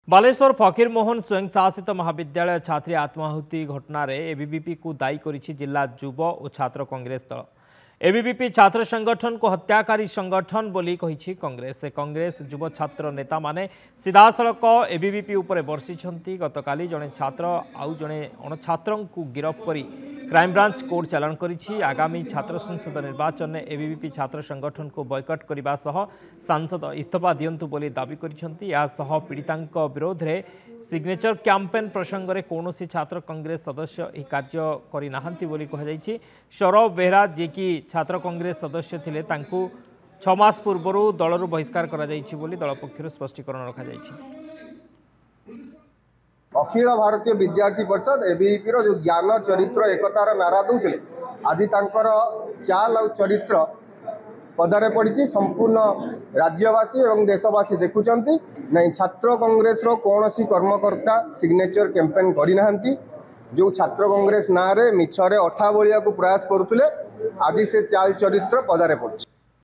बालेश्वर फकीर मोहन स्वयं शासित महाविद्यालय छात्री आत्माहुति घटना रे एबीवीपी को दायी करिछि जिला युव और छात्र कांग्रेस दल। एबीवीपी छात्र संगठन को हत्याकारी संगठन बोली कहिछि कांग्रेस। कांग्रेस युव छात्र नेता माने सीधासलख एबीवीपी उपरे बर्षिछंती। गतकाली जड़े छात्र आउ जड़े अणछात्रं को गिरफ्त करी क्राइमब्रांच कोर्ट चालाण करिछि। आगामी छात्र संसद निर्वाचन में एबीवीपी छात्र संगठन को बॉयकट करने सह सांसद इस्तीफा दियंतु बोली दाबी करिछंती। या सह पीड़ितांक विरोध में सिग्नेचर कैंपेन प्रसंग में कौन छात्र कांग्रेस सदस्य यह कार्य करि नाहंती बोली कहुଯାଇଛି। सौरभ बेहरा जे कि छात्र कांग्रेस सदस्य थिले तांकु 6 मास पूर्व दलरू बहिष्कार करा जाइछि बोली दल पक्षरु स्पष्टीकरण रखा जाइछि। अखिल भारतीय विद्यार्थी परिषद एबीवीपी जो ज्ञान चरित्र एकतार नारा दूसरे आज तांकर चाल और चरित्र पदारे पड़ी संपूर्ण राज्यवासी और देशवासी देखुंट नहीं। छात्र कांग्रेस कौन सी कर्मकर्ता सिग्नेचर कैंपेन करना जो छात्र कांग्रेस ना रे मिछरे अठा बोलिया को प्रयास करुले आज से चाल चरित्र पदारे पड़ी।